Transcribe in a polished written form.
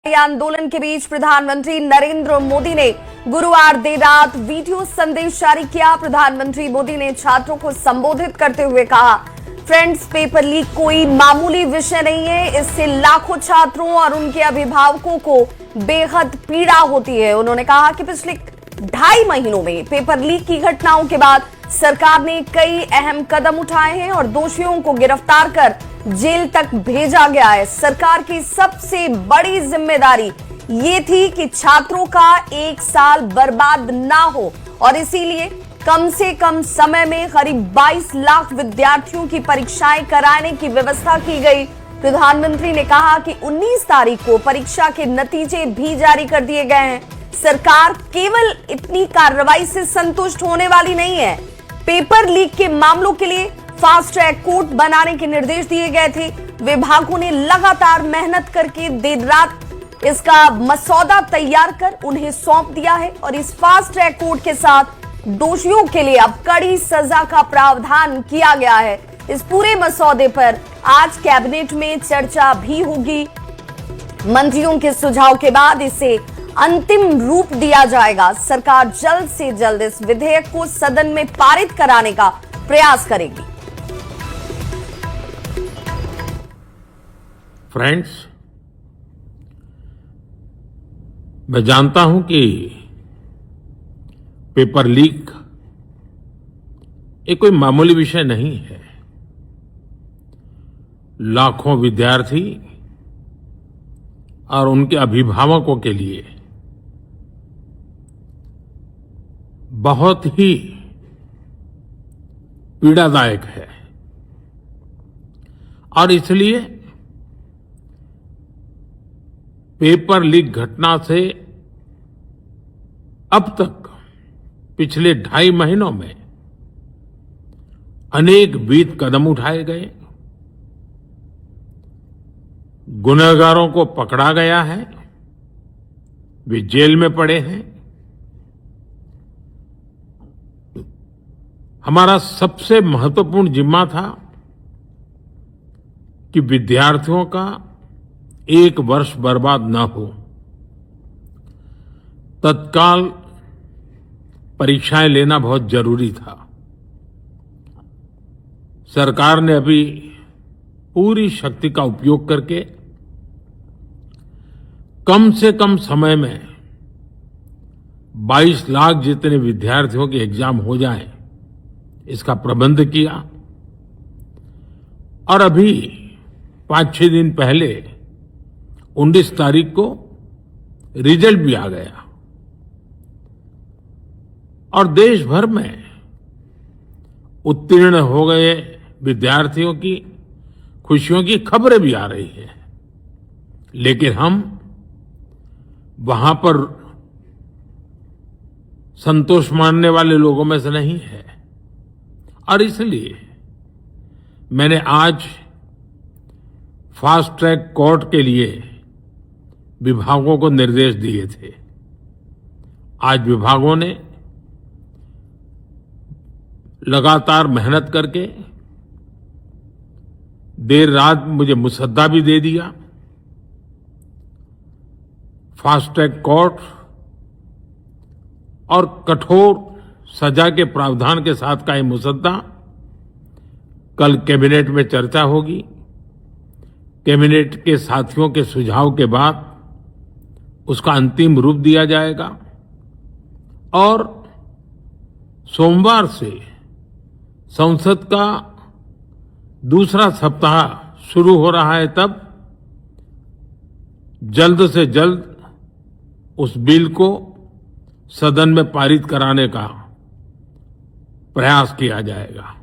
आंदोलन के बीच प्रधानमंत्री नरेंद्र मोदी ने गुरुवार देर रात वीडियो संदेश जारी किया। प्रधानमंत्री मोदी ने छात्रों को संबोधित करते हुए कहा, फ्रेंड्स, पेपर लीक कोई मामूली विषय नहीं है। इससे लाखों छात्रों और उनके अभिभावकों को बेहद पीड़ा होती है। उन्होंने कहा कि पिछले 2.5 महीनों में पेपर लीक की घटनाओं के बाद सरकार ने कई अहम कदम उठाए हैं और दोषियों को गिरफ्तार कर जेल तक भेजा गया है। सरकार की सबसे बड़ी जिम्मेदारी ये थी कि छात्रों का 1 साल बर्बाद ना हो और इसीलिए कम से कम समय में करीब 22 लाख विद्यार्थियों की परीक्षाएं कराने की व्यवस्था की गई। प्रधानमंत्री ने कहा कि 19 तारीख को परीक्षा के नतीजे भी जारी कर दिए गए हैं। सरकार केवल इतनी कार्रवाई से संतुष्ट होने वाली नहीं है। पेपर लीक के मामलों के लिए फास्ट ट्रैक कोर्ट बनाने के निर्देश दिए गए थे। विभागों ने लगातार मेहनत करके देर रात इसका मसौदा तैयार कर उन्हें सौंप दिया है और इस फास्ट ट्रैक कोर्ट के साथ दोषियों के लिए अब कड़ी सजा का प्रावधान किया गया है। इस पूरे मसौदे पर आज कैबिनेट में चर्चा भी होगी। मंत्रियों के सुझाव के बाद इसे अंतिम रूप दिया जाएगा। सरकार जल्द से जल्द इस विधेयक को सदन में पारित कराने का प्रयास करेगी। फ्रेंड्स, मैं जानता हूं कि पेपर लीक एक कोई मामूली विषय नहीं है। लाखों विद्यार्थी और उनके अभिभावकों के लिए बहुत ही पीड़ादायक है और इसलिए पेपर लीक घटना से अब तक पिछले 2.5 महीनों में अनेक विध कदम उठाए गए। गुनहगारों को पकड़ा गया है, वे जेल में पड़े हैं। हमारा सबसे महत्वपूर्ण जिम्मा था कि विद्यार्थियों का 1 वर्ष बर्बाद न हो। तत्काल परीक्षाएं लेना बहुत जरूरी था। सरकार ने अभी पूरी शक्ति का उपयोग करके कम से कम समय में 22 लाख जितने विद्यार्थियों के एग्जाम हो जाएं, इसका प्रबंध किया और अभी 5-6 दिन पहले 19 तारीख को रिजल्ट भी आ गया और देश भर में उत्तीर्ण हो गए विद्यार्थियों की खुशियों की खबरें भी आ रही हैं। लेकिन हम वहां पर संतोष मानने वाले लोगों में से नहीं है और इसलिए मैंने आज फास्ट ट्रैक कोर्ट के लिए विभागों को निर्देश दिए थे। आज विभागों ने लगातार मेहनत करके देर रात मुझे मुसद्दा भी दे दिया। फास्ट ट्रैक कोर्ट और कठोर सजा के प्रावधान के साथ का ये मुसद्दा कल कैबिनेट में चर्चा होगी। कैबिनेट के साथियों के सुझाव के बाद उसका अंतिम रूप दिया जाएगा और सोमवार से संसद का दूसरा सप्ताह शुरू हो रहा है। तब जल्द से जल्द उस बिल को सदन में पारित कराने का प्रयास किया जाएगा।